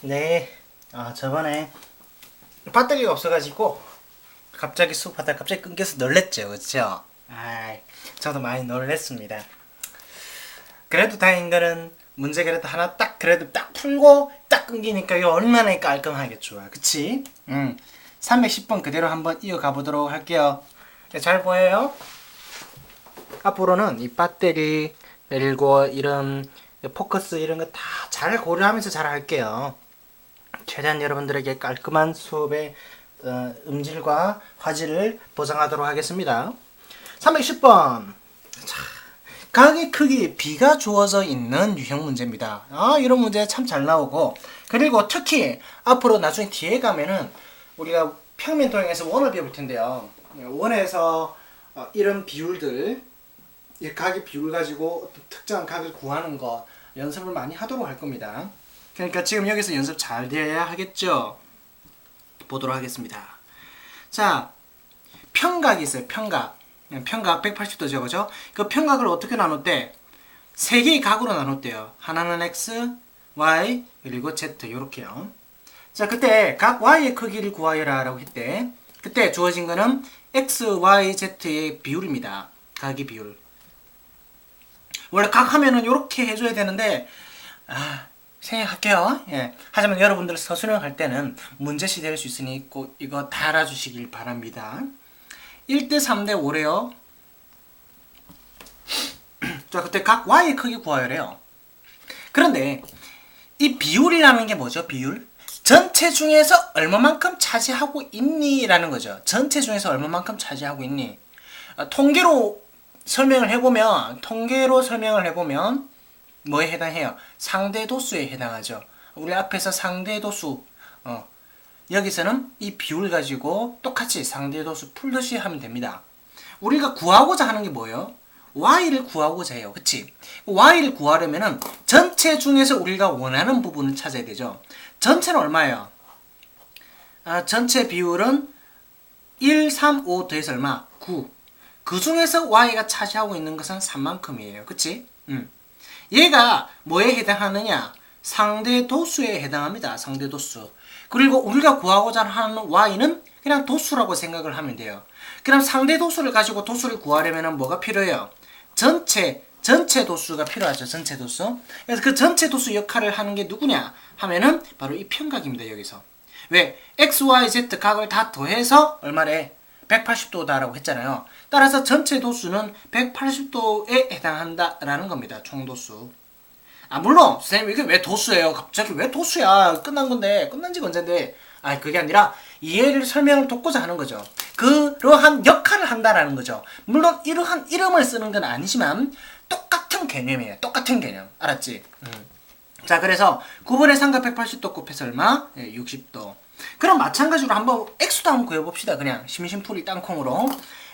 네, 저번에 배터리가 없어가지고 갑자기 수업하다가 갑자기 끊겨서 놀랬죠, 그쵸? 저도 많이 놀랬습니다. 그래도 다행인 거는 문제 그래도 하나 딱 그래도 딱 풀고 딱 끊기니까 이거 얼마나 깔끔하게 좋아, 그치? 310번 그대로 한번 이어가 보도록 할게요. 네, 잘 보여요? 앞으로는 이 배터리 그리고 이런 포커스 이런 거 다 잘 고려하면서 잘 할게요. 최대한 여러분들에게 깔끔한 수업의 음질과 화질을 보장하도록 하겠습니다. 310번. 자, 각의 크기 B가 주어져 있는 유형 문제입니다. 이런 문제 참 잘 나오고, 그리고 특히 앞으로 나중에 뒤에 가면은 우리가 평면 도형에서 원을 배울 텐데요. 원에서 이런 비율들, 이 각의 비율 가지고 특정한 각을 구하는 거 연습을 많이 하도록 할 겁니다. 그러니까 지금 여기서 연습 잘 돼야 하겠죠? 보도록 하겠습니다. 자, 평각이 있어요. 평각 180도죠, 그죠? 그 평각을 어떻게 나눴대? 세 개의 각으로 나눴대요. 하나는 X, Y, 그리고 Z 요렇게요. 자, 그때 각 Y의 크기를 구하여라 라고 했대. 그때 주어진 거는 X, Y, Z의 비율입니다. 각의 비율. 원래 각 하면은 요렇게 해줘야 되는데 생각할게요. 예. 하지만 여러분들 서술형할 때는 문제시 될 수 있으니 꼭 이거 다 알아주시길 바랍니다. 1대 3대 5래요. 자, 그때 각 Y의 크기 구하여래요. 그런데 이 비율이라는 게 뭐죠? 비율? 전체 중에서 얼마만큼 차지하고 있니? 라는 거죠. 전체 중에서 얼마만큼 차지하고 있니? 통계로 설명을 해보면 뭐에 해당해요? 상대도수에 해당하죠. 우리 앞에서 상대도수 여기서는 이 비율 가지고 똑같이 상대도수 풀듯이 하면 됩니다. 우리가 구하고자 하는 게 뭐예요? Y를 구하고자 해요. 그치? Y를 구하려면은 전체 중에서 우리가 원하는 부분을 찾아야 되죠. 전체는 얼마예요? 전체 비율은 1, 3, 5 더해서 얼마? 9. 그 중에서 Y가 차지하고 있는 것은 3만큼이에요. 그치? 얘가 뭐에 해당하느냐? 상대도수에 해당합니다. 상대도수. 그리고 우리가 구하고자 하는 Y는 그냥 도수라고 생각을 하면 돼요. 그럼 상대도수를 가지고 도수를 구하려면 뭐가 필요해요? 전체 도수가 필요하죠. 전체 도수. 그래서 그 전체 도수 역할을 하는 게 누구냐 하면은 바로 이 평각입니다. 여기서. 왜? X, Y, Z 각을 다 더해서 얼마래? 180도다라고 했잖아요. 따라서 전체 도수는 180도에 해당한다라는 겁니다. 총도수. 물론 선생님 이게 왜 도수예요? 갑자기 왜 도수야? 끝난 건데 끝난 지가 언젠데? 그게 아니라 이해를 설명을 돕고자 하는 거죠. 그러한 역할을 한다라는 거죠. 물론 이러한 이름을 쓰는 건 아니지만 똑같은 개념이에요. 똑같은 개념. 알았지? 자, 그래서 9분의 3과 180도 곱해서 얼마? 60도. 그럼 마찬가지로 한번 X도 한번 구해봅시다. 그냥 심심풀이 땅콩으로.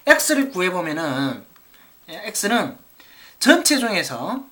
X를 구해보면은 X는 전체 중에서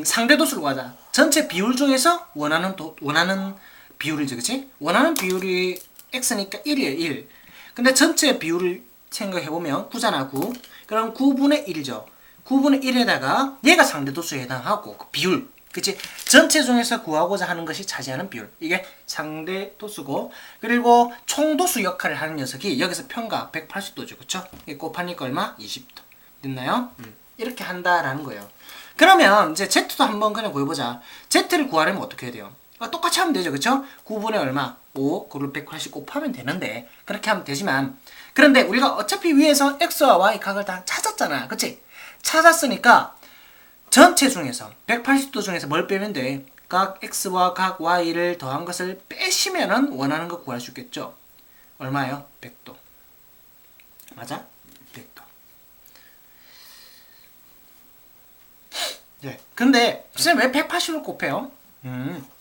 상대도수를 구하자. 전체 비율 중에서 원하는 비율이죠. 그치? 원하는 비율이 X니까 1이에요. 1. 근데 전체 비율을 생각해보면 9잖아. 9. 그럼 9분의 1이죠. 9분의 1에다가 얘가 상대도수에 해당하고 그 비율. 그치? 전체 중에서 구하고자 하는 것이 차지하는 비율. 이게 상대도수고, 그리고 총도수 역할을 하는 녀석이 여기서 평각 180도죠. 그쵸? 이게 곱하니까 얼마? 20도. 됐나요? 이렇게 한다라는 거예요. 그러면 이제 Z도 한번 그냥 구해보자. Z를 구하려면 어떻게 해야 돼요? 똑같이 하면 되죠. 그쵸? 9분의 얼마? 5, 그걸 180 곱하면 되는데, 그렇게 하면 되지만, 그런데 우리가 어차피 위에서 X와 Y 각을 다 찾았잖아. 그치? 찾았으니까, 전체 중에서 180도 중에서 뭘 빼면 돼? 각 X와 각 Y를 더한 것을 빼시면은 원하는 거 구할 수 있겠죠? 얼마예요? 100도. 맞아? 100도. 네. 근데 선생님 왜 180을 곱해요?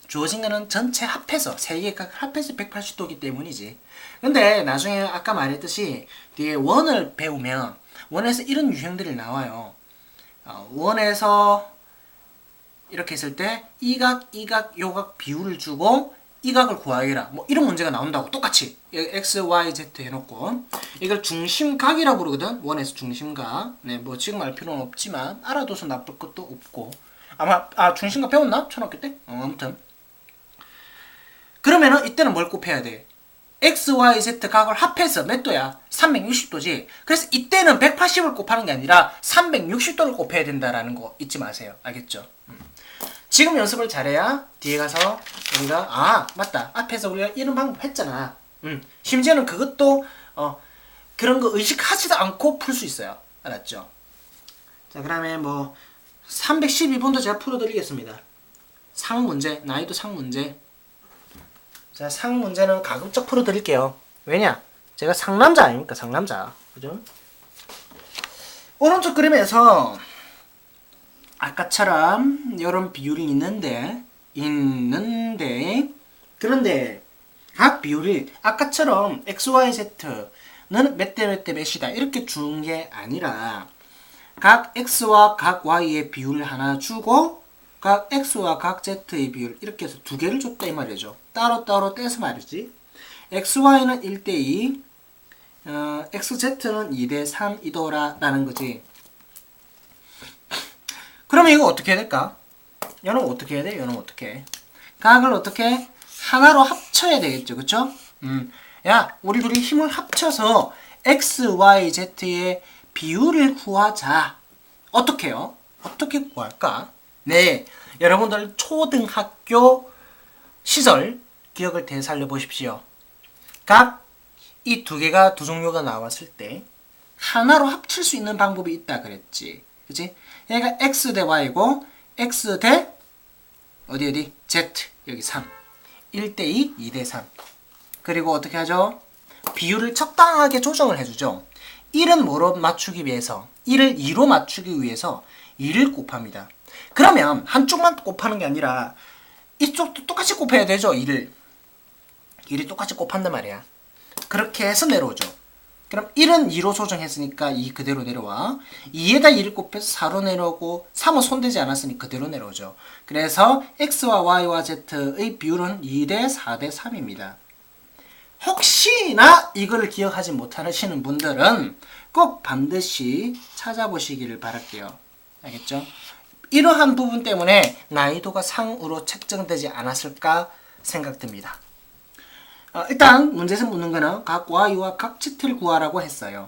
주어진 거는 전체 합해서 세 개 각 합해서 180도이기 때문이지. 근데 나중에 아까 말했듯이 뒤에 원을 배우면 원에서 이런 유형들이 나와요. 원에서 이렇게 했을 때 이 각, 이 각, 요 각 비율을 주고 이 각을 구하여라. 뭐 이런 문제가 나온다고 똑같이 X, Y, Z 해놓고 이걸 중심각이라고 부르거든. 원에서 중심각. 네, 뭐 지금 알 필요는 없지만 알아둬서 나쁠 것도 없고. 아마 중심각 배웠나? 초등학교 때? 아무튼 그러면은 이때는 뭘 곱해야 돼? x, y, z 각을 합해서 몇 도야? 360도지. 그래서 이때는 180을 곱하는 게 아니라 360도를 곱해야 된다라는 거 잊지 마세요. 알겠죠? 지금 연습을 잘해야 뒤에 가서 우리가 맞다. 앞에서 우리가 이런 방법 했잖아. 심지어는 그것도 그런 거 의식하지도 않고 풀 수 있어요. 알았죠? 자, 그다음에 뭐 312번도 제가 풀어드리겠습니다. 상 문제, 난이도 상 문제. 자, 상 문제는 가급적 풀어드릴게요. 왜냐? 제가 상남자 아닙니까? 상남자. 그죠? 오른쪽 그림에서 아까처럼 이런 비율이 있는데 그런데 각 비율이 아까처럼 x, y, z는 몇 대 몇 대 몇이다 이렇게 주는 게 아니라 각 x와 각 y의 비율을 하나 주고 각 x와 각 z의 비율 이렇게 해서 두 개를 줬다 이 말이죠. 따로따로 떼서 말이지. xy는 1대2 xz는 2대3 이더라라는 거지. 그러면 이거 어떻게 해야 될까? 얘는 어떻게 해야 돼? 얘는 어떻게 해? 각을 어떻게? 하나로 합쳐야 되겠죠. 그쵸? 야, 우리 둘이 힘을 합쳐서 x, y, z의 비율을 구하자. 어떻게 해요? 어떻게 구할까? 네, 여러분들 초등학교 시절 기억을 되살려 보십시오. 각 이 두 개가 두 종류가 나왔을 때 하나로 합칠 수 있는 방법이 있다 그랬지. 그치? 얘가 x 대 y고 x 대 어디 z 여기 3 1대2 2대3 그리고 어떻게 하죠? 비율을 적당하게 조정을 해주죠. 1은 뭐로 맞추기 위해서 1을 2로 맞추기 위해서 2를 곱합니다. 그러면 한쪽만 곱하는 게 아니라 이쪽도 똑같이 곱해야 되죠. 2를 똑같이 곱한단 말이야. 그렇게 해서 내려오죠. 그럼 1은 2로 조정했으니까 2 그대로 내려와. 2에다 2를 곱해서 4로 내려오고 3은 손대지 않았으니 그대로 내려오죠. 그래서 x와 y와 z의 비율은 2대 4대 3입니다. 혹시나 이걸 기억하지 못하시는 분들은 꼭 반드시 찾아보시기를 바랄게요. 알겠죠? 이러한 부분 때문에 난이도가 상으로 책정되지 않았을까 생각됩니다. 일단 문제에서 묻는 거는 각 y와 각 z를 구하라고 했어요.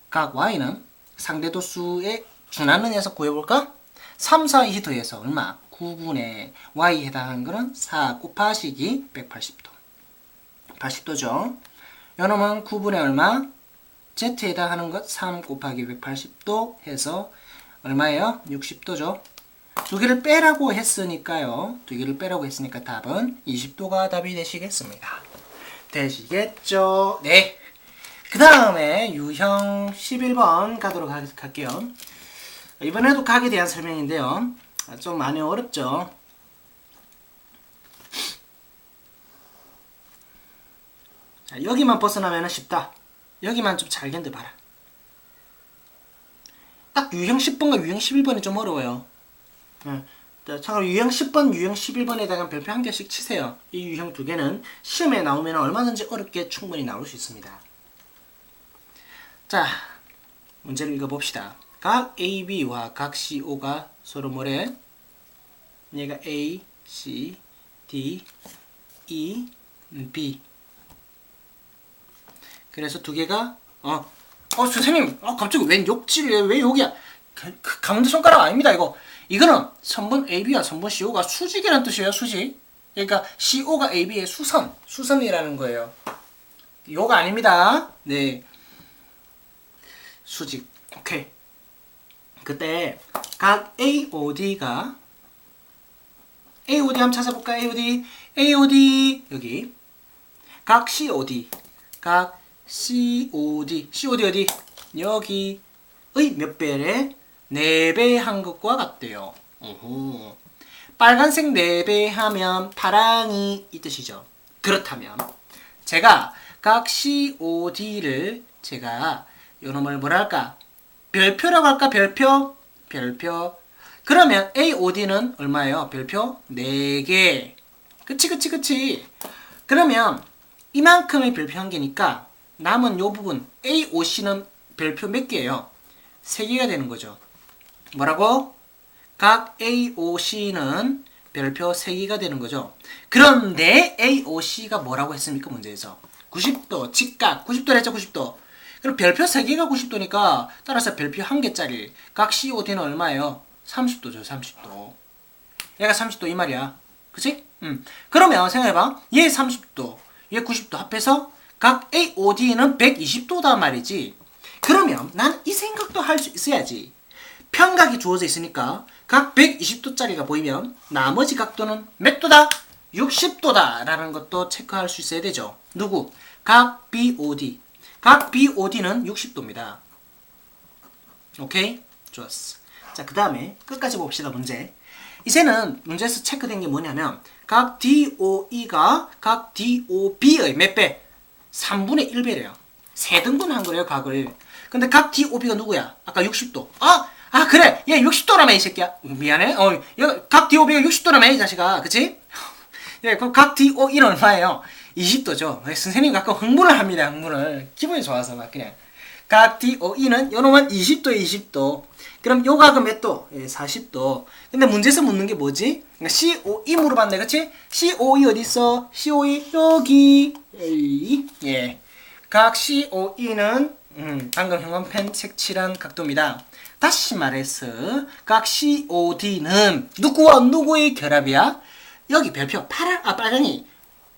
각 y는 상대도 수에 준하느냐에서 구해볼까? 3, 4, 2 더해서 얼마? 9분의 y에 해당하는 거는 4 곱하시기 180도. 80도죠. 요놈은 9분의 얼마? z에 해당하는 것 3 곱하기 180도 해서 얼마예요? 60도죠. 두 개를 빼라고 했으니까요. 두 개를 빼라고 했으니까 답은 20도가 답이 되시겠습니다. 되시겠죠? 네. 그 다음에 유형 11번 가도록 할게요. 이번에도 각에 대한 설명인데요. 좀 많이 어렵죠? 자, 여기만 벗어나면 쉽다. 여기만 좀 잘 견뎌봐라. 딱 유형 10번과 유형 11번이 좀 어려워요. 자, 참고로 유형 10번, 유형 11번에다가 별표 한 개씩 치세요. 이 유형 두 개는 시험에 나오면 얼마든지 어렵게 충분히 나올 수 있습니다. 자, 문제를 읽어봅시다. 각 AB와 각 CO가 서로 뭐래? 얘가 A, C, D, E, B. 그래서 두 개가 선생님, 갑자기 웬 욕질이에요? 왜 욕이야? 가운데 손가락 아닙니다, 이거. 이거는 선분 AB와 선분 CO가 수직이라는 뜻이에요, 수직. 그러니까 CO가 AB의 수선이라는 거예요. 요가 아닙니다. 네. 수직. 오케이. 그때 각 AOD가 AOD 한번 찾아볼까? AOD 여기. 각 COD 어디? 여기의 몇 배래? 4배 한 것과 같대요. 오호. 빨간색 4배 하면 파랑이 이 뜻이죠. 그렇다면 제가 각 COD를 제가 요놈을 뭐랄까? 별표라고 할까? 별표. 그러면 AOD는 얼마예요? 별표 4개. 그치. 그러면 이만큼의 별표 한 개니까 남은 요 부분 AOC는 별표 몇 개예요? 3개가 되는 거죠. 뭐라고? 각 AOC는 별표 3개가 되는 거죠. 그런데 AOC가 뭐라고 했습니까? 문제에서 90도, 직각 90도를 했죠. 90도. 그럼 별표 3개가 90도니까 따라서 별표 1개짜리 각 COD는 얼마예요? 30도죠. 30도. 얘가 30도 이 말이야. 그치? 그러면 생각해봐. 얘 30도, 얘 90도 합해서 각 AOD는 120도다 말이지. 그러면 난 이 생각도 할 수 있어야지. 평각이 주어져 있으니까 각 120도짜리가 보이면 나머지 각도는 몇 도다? 60도다 라는 것도 체크할 수 있어야 되죠. 누구? 각 BOD. 각 BOD는 60도입니다. 오케이? 좋았어. 자, 그 다음에 끝까지 봅시다. 문제. 이제는 문제에서 체크된 게 뭐냐면 각 DOE가 각 DOB의 몇 배? 3분의 1배래요. 3등분한 거래요. 각을. 근데 각 DOB가 누구야? 아까 60도. 그래. 얘 60도라며 이 새끼야. 미안해. 각 DOB가 60도라며 이 자식아. 그치? 예, 그럼 각 DOE는 얼마예요? 20도죠. 선생님이 가끔 흥분을 합니다. 흥분을. 기분이 좋아서 막 그냥. 각 DOE는 요놈은 20도에 20도. 그럼 요 각은 몇 도? 예, 40도. 근데 문제에서 묻는 게 뭐지? 그러니까 COE 물어봤네. 그치? COE 어딨어? COE 여기. 에이. 예. 각 COE는 방금 형광펜 색칠한 각도입니다. 다시 말해서 각 COD는 누구와 누구의 결합이야? 여기 별표 빨강이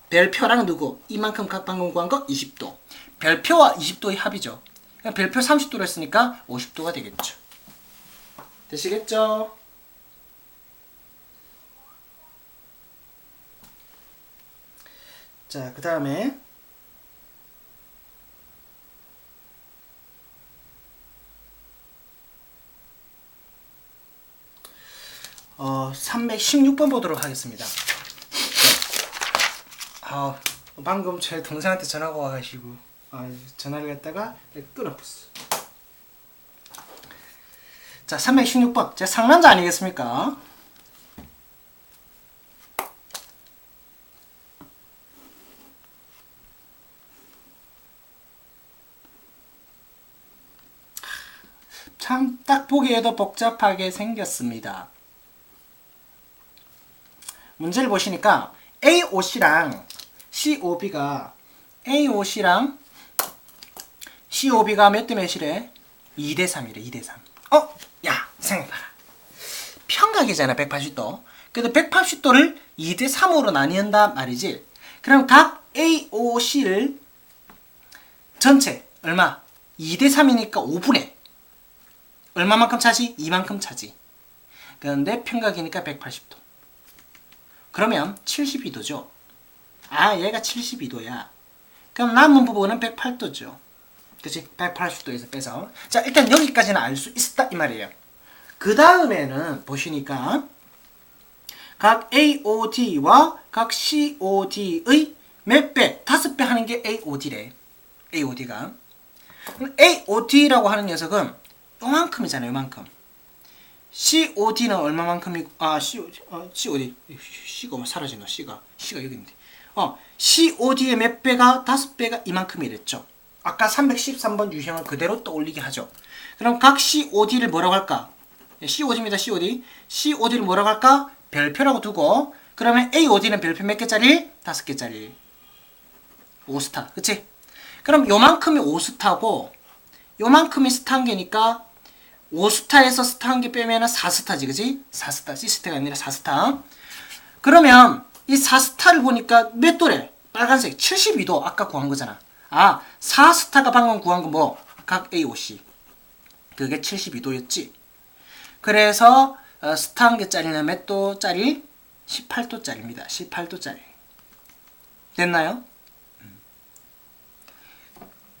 별표랑 누구? 이만큼 각 방금 구한 거 20도. 별표와 20도의 합이죠. 별표 30도로 했으니까 50도가 되겠죠. 되시겠죠? 자, 그 다음에 316번 보도록 하겠습니다. 방금 제 동생한테 전화가 와가지고 전화를 했다가 끊어버렸어. 자, 316번. 제 상남자 아니겠습니까? 참 딱 보기에도 복잡하게 생겼습니다. 문제를 보시니까 AOC랑 COB가 몇 대 몇이래? 2대 3이래. 2대 3. 야, 생각해봐라. 평각이잖아. 180도. 그래도 180도를 2대 3으로 나뉜다 말이지. 그럼 각 AOC를 전체 얼마? 2대 3이니까 5분의 얼마만큼 차지? 이만큼 차지. 그런데 평각이니까 180도. 그러면 72도죠. 얘가 72도야. 그럼 남은 부분은 108도죠. 그치? 180도에서 빼서. 자, 일단 여기까지는 알 수 있다 이 말이에요. 그 다음에는 보시니까 각 AOD와 각 COD의 몇 배? 5배 하는 게 AOD래. AOD가. AOD라고 하는 녀석은 요만큼이잖아요. 요만큼. COD는 얼마만큼이고 COD C가 사라지나 C가 여기 있는데 COD의 몇 배가 5배가 이만큼이랬죠. 아까 313번 유형을 그대로 떠올리게 하죠. 그럼 각 COD를 뭐라고 할까? COD입니다. COD를 뭐라고 할까? 별표라고 두고 그러면 AOD는 별표 몇 개짜리? 5개짜리 5스타. 그치? 그럼 요만큼이 5스타고 요만큼이 스타 1개니까 5스타에서 스타 1개 빼면 4스타지. 그지? 4스타. C스타가 아니라 4스타. 그러면 이 4스타를 보니까 몇 도래? 빨간색 72도 아까 구한 거잖아. 4스타가 방금 구한 거 뭐? 각 AOC. 그게 72도였지. 그래서 스타 1개짜리는 몇 도짜리? 18도짜리입니다. 18도짜리. 됐나요?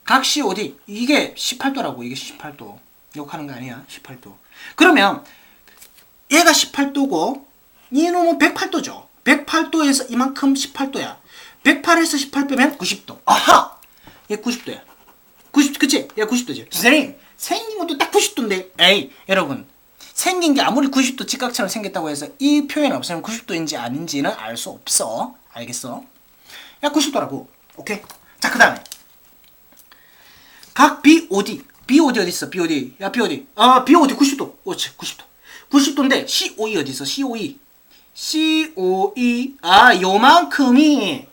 각 COD. 이게 18도라고. 이게 18도. 욕하는 거 아니야. 18도. 그러면 얘가 18도고 이놈은 108도죠. 108도에서 이만큼 18도야. 108에서 18 빼면 90도. 아하! 얘 90도야. 90, 그치? 얘 90도지. 선생님, 생긴 것도 딱 90도인데. 에이, 여러분. 생긴 게 아무리 90도 직각처럼 생겼다고 해서 이 표현 없으면 90도인지 아닌지는 알 수 없어. 알겠어? 야, 90도라고. 오케이? 자, 그 다음에. 각 BOD. BOD 어딨어? BOD. 야, BOD. BOD 90도. 그렇지, 90도. 90도인데 COE 어딨어? COE. COE 요만큼이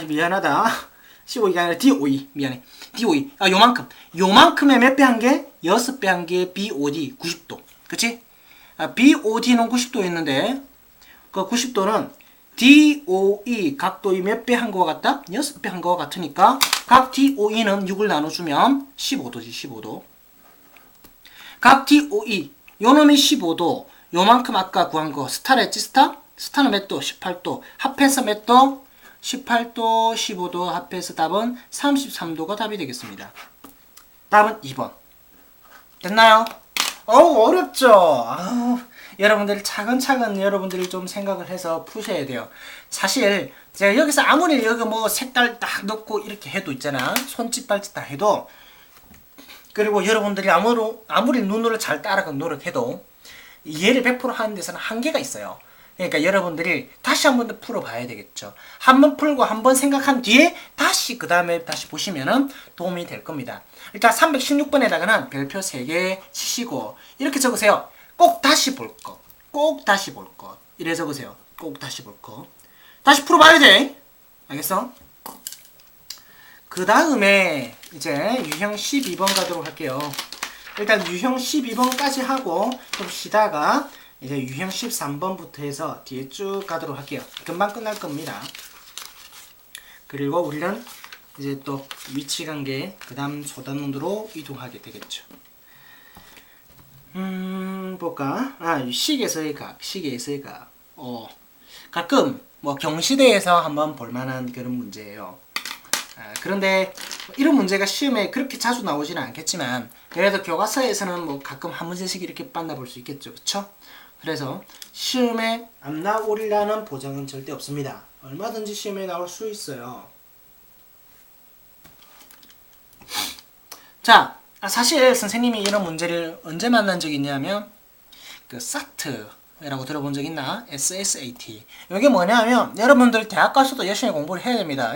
미안하다. COE가 아니라 DOE 미안해. DOE 요만큼의 몇 배 한 개? 6배 한 개의 BOD 90도 그치? BOD는 90도였는데 그 90도는 DOE 각도의 몇 배 한 거와 같다? 6배 한 거와 같으니까 각 DOE는 6을 나눠주면 15도지 15도. 각 DOE 요놈이 15도 요만큼 아까 구한 거 스타를 했지 스타는 몇 도? 18도 합해서 몇 도? 18도 15도 합해서 답은 33도가 답이 되겠습니다. 답은 2번 됐나요? 어렵죠. 여러분들 차근차근 여러분들이 좀 생각을 해서 푸셔야 돼요. 사실 제가 여기서 아무리 여기 뭐 색깔 딱 넣고 이렇게 해도 있잖아. 손짓 발짓 다 해도 그리고 여러분들이 아무리 눈으로 잘 따라가 노력해도 이해를 100% 하는 데서는 한계가 있어요. 그러니까 여러분들이 다시 한 번 더 풀어봐야 되겠죠. 한 번 풀고 한 번 생각한 뒤에 다시 그 다음에 다시 보시면은 도움이 될 겁니다. 일단 316번에다가는 별표 3개 치시고 이렇게 적으세요. 꼭 다시 볼 것. 꼭 다시 볼 것. 이래 적으세요. 꼭 다시 볼 것. 다시 풀어봐야 돼. 알겠어? 그 다음에 이제 유형 12번 가도록 할게요. 일단 유형 12번까지 하고 좀 쉬다가 이제 유형 13번부터 해서 뒤에 쭉 가도록 할게요. 금방 끝날 겁니다. 그리고 우리는 이제 또 위치관계 그 다음 소단문으로 이동하게 되겠죠. 볼까? 식에서의 각, 식에서의 각. 가끔 뭐 경시대에서 한번 볼만한 그런 문제예요. 그런데 이런 문제가 시험에 그렇게 자주 나오지는 않겠지만 그래도 교과서에서는 뭐 가끔 한 문제씩 이렇게 만나볼 수 있겠죠. 그쵸? 그래서 시험에 안 나오리라는 보장은 절대 없습니다. 얼마든지 시험에 나올 수 있어요. 자, 사실 선생님이 이런 문제를 언제 만난 적이 있냐면 그 SAT라고 들어본 적 있나? SSAT. 이게 뭐냐면 여러분들 대학 가서도 열심히 공부를 해야 됩니다.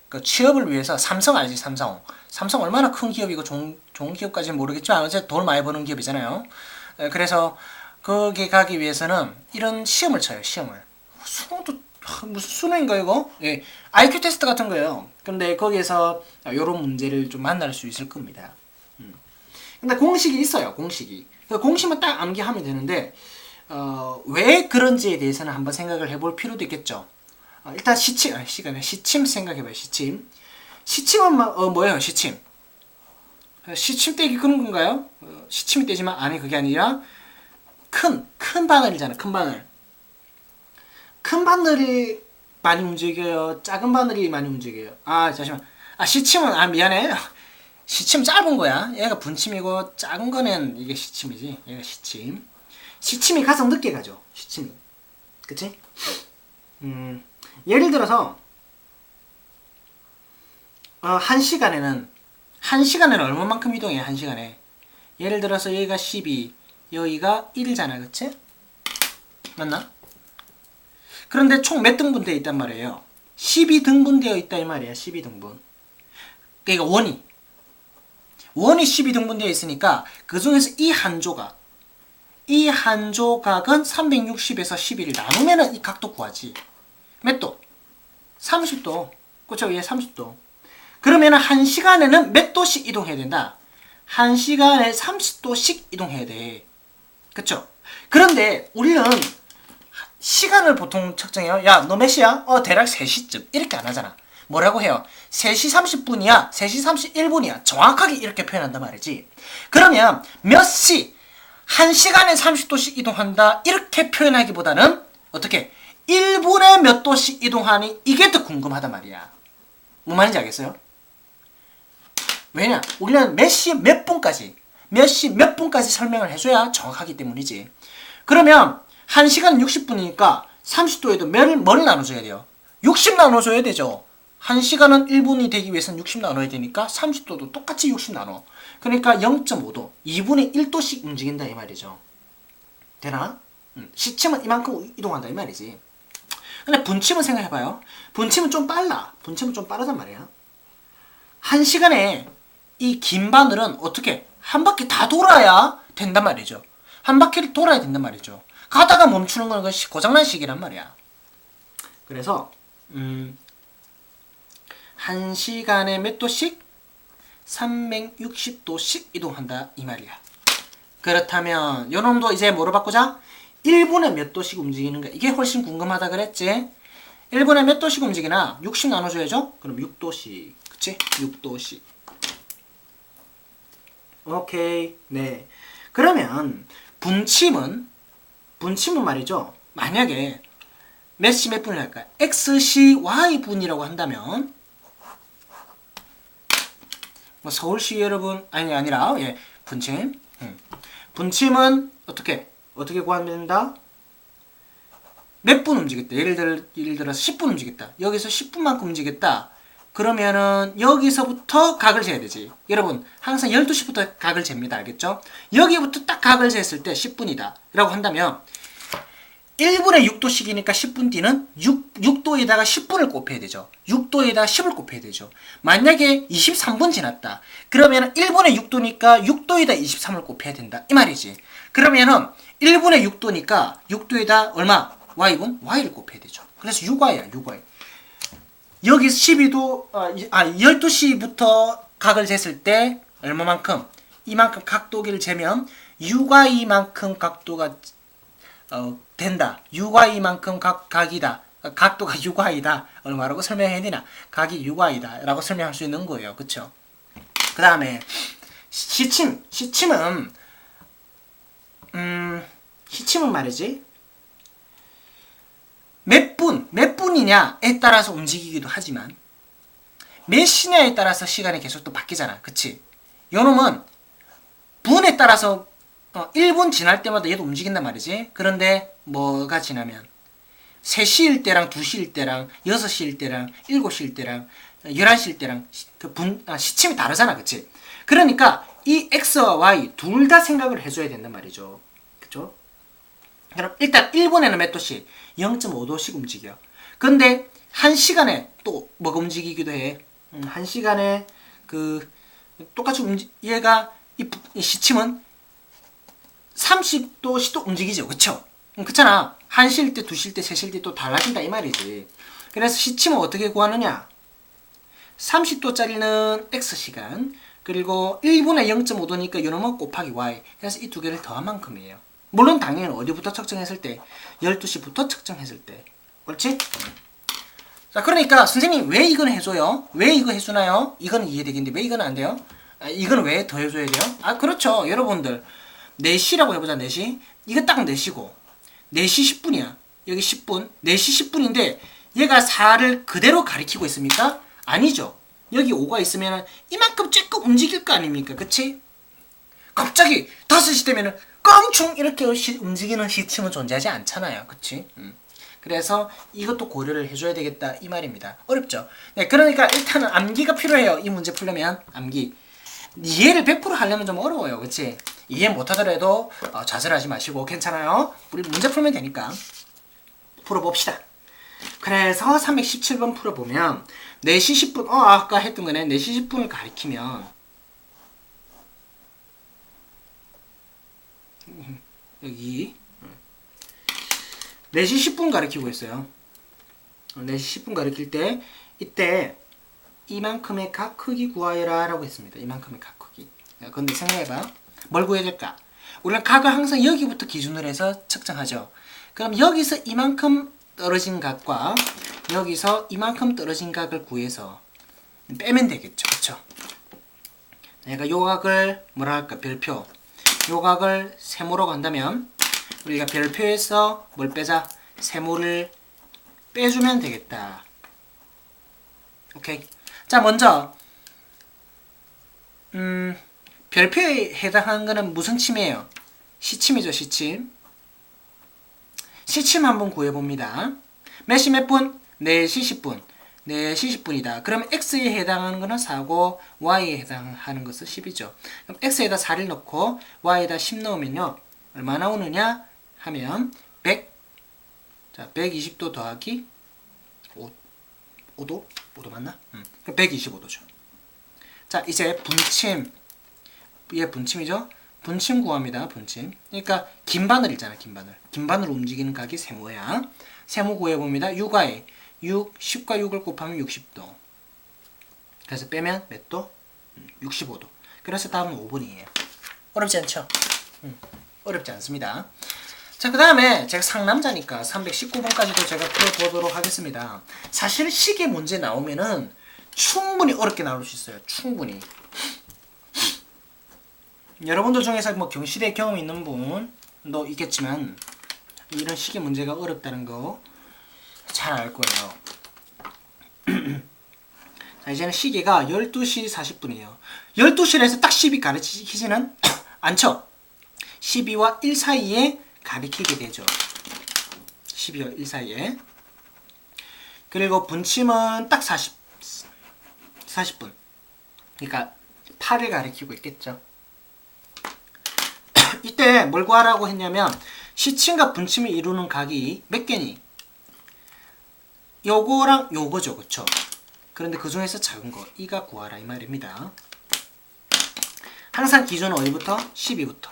그 취업을 위해서 삼성 알지? 삼성 얼마나 큰 기업이고 좋은 기업까지는 모르겠지만 어쨌든 돈 많이 버는 기업이잖아요. 그래서 거기 가기 위해서는 이런 시험을 쳐요. 시험을. 수능도 무슨 수능인가 이거? 예, IQ 테스트 같은 거예요. 근데 거기에서 이런 문제를 좀 만날 수 있을 겁니다. 근데 공식이 있어요. 공식이. 그 공식만 딱 암기하면 되는데 왜 그런지에 대해서는 한번 생각을 해볼 필요도 있겠죠. 일단 시침 생각해봐요. 시침은 뭐예요? 시침 떼기 그런 건가요? 시침이 떼지만 아니 그게 아니라 큰 바늘이잖아. 큰 바늘. 큰 바늘이 많이 움직여요? 작은 바늘이 많이 움직여요? 잠시만. 시침은 미안해. 시침 짧은 거야. 얘가 분침이고 작은 거는 이게 시침이지. 얘가 시침. 시침이 가장 늦게 가죠. 시침이. 그치? 예를 들어서 한 시간에는 얼마만큼 이동해? 한 시간에. 예를 들어서 여기가 12, 여기가 1이잖아. 그치? 맞나? 그런데 총 몇 등분 되어 있단 말이에요? 12등분 되어 있다 이 말이야. 12등분. 그러니까 원이 12등분 되어 있으니까 그 중에서 이 한 조각은 360에서 11을 나누면은 이 각도 구하지. 몇 도? 30도. 그쵸? 얘 30도. 그러면은 한 시간에는 몇 도씩 이동해야 된다? 한 시간에 30도씩 이동해야 돼. 그쵸? 그런데 우리는 시간을 보통 측정해요. 야, 너 몇 시야? 대략 3시쯤. 이렇게 안 하잖아. 뭐라고 해요? 3시 30분이야? 3시 31분이야? 정확하게 이렇게 표현한단 말이지. 그러면 몇 시? 한 시간에 30도씩 이동한다. 이렇게 표현하기보다는 어떻게? 1분에 몇 도씩 이동하니? 이게 더 궁금하단 말이야. 뭐 말인지 알겠어요? 왜냐? 우리는 몇 시 몇 분까지 설명을 해줘야 정확하기 때문이지. 그러면 1시간은 60분이니까 30도에도 뭐를 나눠줘야 돼요? 60 나눠줘야 되죠. 1시간은 1분이 되기 위해서는 60 나눠야 되니까 30도도 똑같이 60 나눠. 그러니까 0.5도, 2분의 1도씩 움직인다 이 말이죠. 되나? 시침은 이만큼 이동한다 이 말이지. 근데 분침은 생각해봐요. 분침은 좀 빠르단 말이야. 1시간에 이 긴 바늘은 어떻게 한 바퀴 다 돌아야 된단 말이죠. 한 바퀴를 돌아야 된단 말이죠. 가다가 멈추는 건 고장난 시기란 말이야. 그래서 1시간에 몇 도씩? 360도씩 이동한다 이 말이야. 그렇다면 요놈도 이제 뭐로 바꾸자? 1분에 몇 도씩 움직이는 거야. 이게 훨씬 궁금하다 그랬지? 1분에 몇 도씩 움직이나? 60 나눠줘야죠? 그럼 6도씩. 그치? 6도씩. 오케이. 네. 그러면 분침은 말이죠. 만약에 몇 시 몇 분을 할까요? X시 Y분이라고 한다면 뭐 서울시 여러분 아니라 예, 분침. 분침은 어떻게 구하면 된다? 몇 분 움직였다. 예를 들어서 10분 움직였다. 여기서 10분만큼 움직였다. 그러면은 여기서부터 각을 재야 되지. 여러분 항상 12시부터 각을 잽니다. 알겠죠? 여기부터 딱 각을 쟀을 때 10분이다 라고 한다면 1분에 6도씩이니까 10분 뒤는 6도에다가 10분을 곱해야 되죠. 6도에다가 10을 곱해야 되죠. 만약에 23분 지났다. 그러면 1분에 6도니까 6도에다 23을 곱해야 된다. 이 말이지. 그러면은 1분에 6도니까 6도에다 얼마? Y분? Y를 곱해야 되죠. 그래서 6Y야. 6Y. 여기 12도 12시부터 각을 쟀을 때 얼마만큼? 이만큼 각도기를 재면 6Y만큼 각도가 된다. 6Y만큼 각이다. 각도가 6Y다. 얼마라고 설명해야 되나? 각이 6Y다. 라고 설명할 수 있는 거예요. 그쵸? 그 다음에 시침은 말이지. 몇 분이냐에 따라서 움직이기도 하지만 몇 시냐에 따라서 시간이 계속 또 바뀌잖아. 그치? 요놈은 분에 따라서 1분 지날 때마다 얘도 움직인단 말이지. 그런데 뭐가 지나면 3시일 때랑 2시일 때랑 6시일 때랑 7시일 때랑 11시일 때랑 시침이 다르잖아. 그치? 그러니까 이 X와 Y 둘 다 생각을 해줘야 된단 말이죠. 그쵸? 그럼 일단 1분에는 몇 도씩? 0.5도씩 움직여. 근데 1시간에 또 뭐가 움직이기도 해. 1시간에 똑같이 얘가 이 시침은 30도씩도 움직이죠. 그쵸? 그렇잖아. 1시일 때, 2시일 때, 3시일 때 또 달라진다 이 말이지. 그래서 시침은 어떻게 구하느냐? 30도짜리는 X시간, 그리고 1분에 0.5도니까 요놈은 곱하기 Y. 그래서 이 두 개를 더한 만큼이에요. 물론 당연히 어디부터 측정했을 때? 12시부터 측정했을 때. 옳지? 자, 그러니까 선생님 왜 이건 해줘요? 왜 이거 해주나요? 이거는 이해되겠는데 왜 이건 안 돼요? 이건 왜 더 해줘야 돼요? 그렇죠. 여러분들 4시라고 해보자. 4시. 이거 딱 4시고 4시 10분이야. 여기 10분. 4시 10분인데 얘가 4를 그대로 가리키고 있습니까? 아니죠. 여기 5가 있으면 이만큼 쬐끔 움직일 거 아닙니까? 그치? 갑자기 5시 되면은 껑충 이렇게 움직이는 시침은 존재하지 않잖아요. 그치? 그래서 이것도 고려를 해줘야 되겠다 이 말입니다. 어렵죠? 네, 그러니까 일단은 암기가 필요해요. 이 문제 풀려면 암기. 이해를 100% 하려면 좀 어려워요. 그치? 이해 못하더라도 좌절하지 마시고 괜찮아요. 우리 문제 풀면 되니까 풀어봅시다. 그래서 317번 풀어보면 4시 10분 아까 했던 거네. 4시 10분을 가리키면 여기 4시 10분 가리키고 있어요. 4시 10분 가리킬 때 이때 이만큼의 각 크기 구하여라 라고 했습니다. 이만큼의 각 크기. 근데 생각해봐. 뭘 구해야 될까? 우리는 각을 항상 여기부터 기준으로 해서 측정하죠. 그럼 여기서 이만큼 떨어진 각과 여기서 이만큼 떨어진 각을 구해서 빼면 되겠죠. 그쵸? 내가 요 각을 뭐라 할까? 별표. 요 각을 세모로 간다면 우리가 별표에서 뭘 빼자? 세모를 빼주면 되겠다. 오케이. 자, 먼저 별표에 해당하는 거는 무슨 침이에요? 시침이죠. 시침. 시침 한번 구해봅니다. 몇 시 몇 분? 4시 10분. 4시 10분이다. 그러면 X에 해당하는 거는 4고 Y에 해당하는 것은 10이죠. 그럼 X에다 4를 넣고 Y에다 10 넣으면요. 얼마 나오느냐 하면 100. 자, 120도 더하기 5도? 5도 맞나? 125도죠. 자, 이제 분침. 얘 분침이죠? 분침 구합니다. 분침. 그러니까 긴 바늘 있잖아. 긴 바늘. 긴 바늘 움직이는 각이 세모야. 세모 구해봅니다. 6화에 6, 10과 6을 곱하면 60도. 그래서 빼면 몇 도? 65도. 그래서 다음은 5번이에요. 어렵지 않죠? 어렵지 않습니다. 자, 그 다음에 제가 상남자니까 319번까지도 제가 풀어보도록 하겠습니다. 사실 시계 문제 나오면은 충분히 어렵게 나올 수 있어요. 충분히. 여러분들 중에서 뭐 경시대 경험 있는 분도 있겠지만 이런 시계 문제가 어렵다는 거 잘 알 거예요. 자, 이제는 시계가 12시 40분이에요. 12시에서 딱 12 가리키지는 않죠? 12와 1 사이에 가리키게 되죠. 12와 1 사이에. 그리고 분침은 딱 40분. 그러니까 8을 가리키고 있겠죠. 이때 뭘 구하라고 했냐면 시침과 분침이 이루는 각이 몇 개니? 요거랑 요거죠. 그쵸? 그런데 그 중에서 작은 거 이가 구하라 이 말입니다. 항상 기준은 어디부터? 12부터.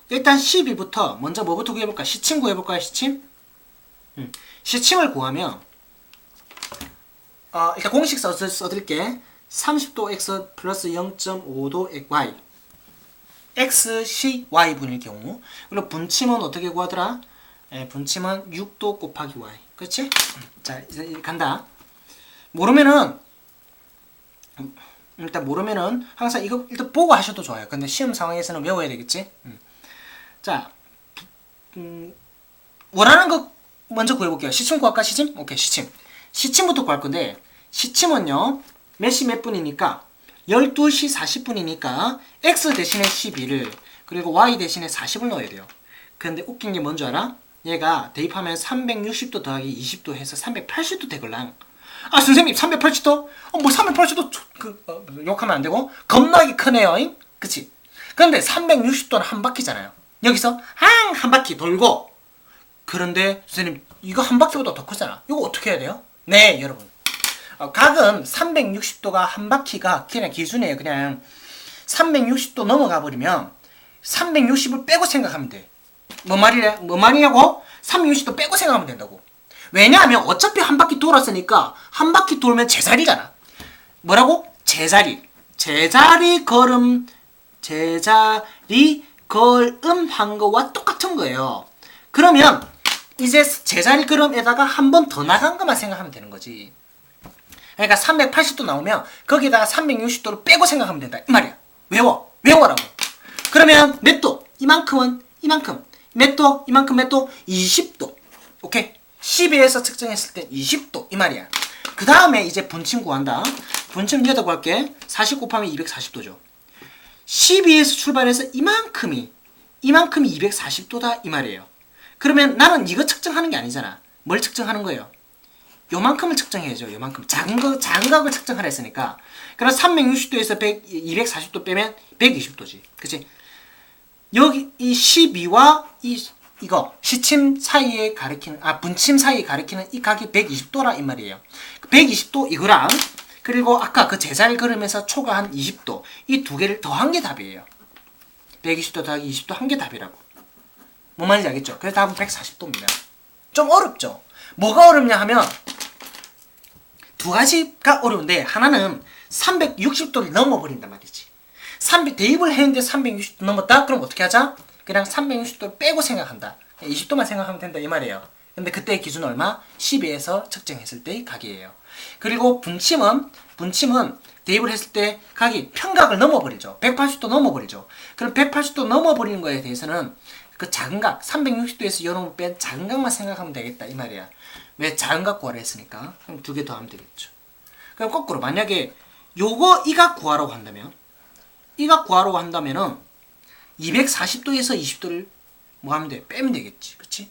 일단 12부터 먼저 뭐부터 구해볼까? 시침 구해볼까요? 시침? 시침을 구하면 일단 공식 써드릴게. 30도 x 플러스 0.5도 y xc y분일 경우. 그리고 분침은 어떻게 구하더라? 분침은 6도 곱하기 y. 그렇지? 자, 이제 간다. 모르면은 일단 모르면은 항상 이거 일단 보고 하셔도 좋아요. 근데 시험 상황에서는 외워야 되겠지? 자, 원하는 거 먼저 구해볼게요. 시침 구할까? 시침? 오케이, 시침. 시침부터 구할 건데 시침은요 몇 시 몇 분이니까 12시 40분이니까 x 대신에 12를 그리고 y 대신에 40을 넣어야 돼요. 근데 웃긴 게 뭔지 알아? 얘가 대입하면 360도 더하기 20도 해서 380도 되걸랑. 아 선생님 380도? 뭐 380도 욕하면 안 되고 겁나게 크네요. 잉? 그치? 그런데 360도는 한 바퀴잖아요. 여기서 한 바퀴 돌고. 그런데 선생님 이거 한 바퀴보다 더 크잖아. 이거 어떻게 해야 돼요? 네 여러분, 각은 360도가 한 바퀴가 그냥 기준이에요. 그냥 360도 넘어가 버리면 360을 빼고 생각하면 돼. 뭔 말이냐고? 360도 빼고 생각하면 된다고. 왜냐하면 어차피 한 바퀴 돌았으니까 한 바퀴 돌면 제자리잖아. 뭐라고? 제자리 걸음 한 거와 똑같은 거예요. 그러면 이제 제자리 걸음에다가 한 번 더 나간 것만 생각하면 되는 거지. 그러니까 380도 나오면 거기다가 360도를 빼고 생각하면 된다 이 말이야. 외워라고. 그러면 몇 도? 이만큼은 이만큼. 몇 도? 이만큼 몇 도? 20도. 오케이? 12에서 측정했을 때 20도 이 말이야. 그 다음에 이제 분침 구한다. 분침 여기다 구할게. 40 곱하면 240도죠. 12에서 출발해서 이만큼이 240도다 이 말이에요. 그러면 나는 이거 측정하는 게 아니잖아. 뭘 측정하는 거예요? 요만큼을 측정해야죠. 요만큼. 작은 각을 측정하라 했으니까. 그럼 360도에서 240도 빼면 120도지. 그치? 여기 이 12와 이거 시침 사이에 가리키는 분침 사이에 가리키는 이 각이 120도라 이 말이에요. 120도 이거랑 그리고 아까 그 제자리 걸으면서 초과한 20도 이 두 개를 더한 게 답이에요. 120도 더하기 20도 한 게 답이라고. 뭔 말인지 알겠죠? 그래서 답은 140도입니다. 좀 어렵죠? 뭐가 어렵냐 하면 두 가지가 어려운데 하나는 360도를 넘어버린단 말이지. 대입을 했는데 360도 넘었다? 그럼 어떻게 하자? 그냥 360도를 빼고 생각한다. 20도만 생각하면 된다 이 말이에요. 근데 그때의 기준은 얼마? 12에서 측정했을 때의 각이에요. 그리고 분침은 대입을 했을 때 각이 평각을 넘어버리죠. 180도 넘어버리죠. 그럼 180도 넘어버리는 거에 대해서는 그 작은 각 360도에서 요놈을 뺀 작은 각만 생각하면 되겠다 이 말이야. 왜? 작은 각 구하라 했으니까. 그럼 두 개 더 하면 되겠죠. 그럼 거꾸로 만약에 이 각 구하라고 한다면 은 240도에서 20도를 뭐 하면 돼? 빼면 되겠지. 그치?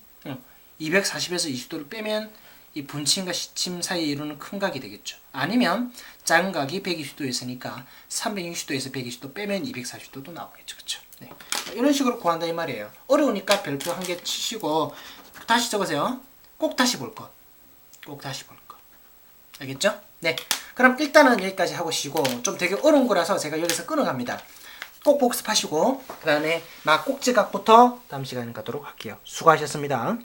240에서 20도를 빼면 이 분침과 시침 사이에 이루는 큰 각이 되겠죠. 아니면 작은 각이 120도였으니까 360도에서 120도 빼면 240도도 나오겠죠. 그쵸? 네. 이런 식으로 구한다 이 말이에요. 어려우니까 별표 한 개 치시고 다시 적으세요. 꼭 다시 볼 것. 알겠죠? 네. 그럼 일단은 여기까지 하고 쉬고 좀 되게 어려운 거라서 제가 여기서 끊어갑니다. 꼭 복습하시고 그 다음에 막 꼭지각부터 다음 시간에 가도록 할게요. 수고하셨습니다.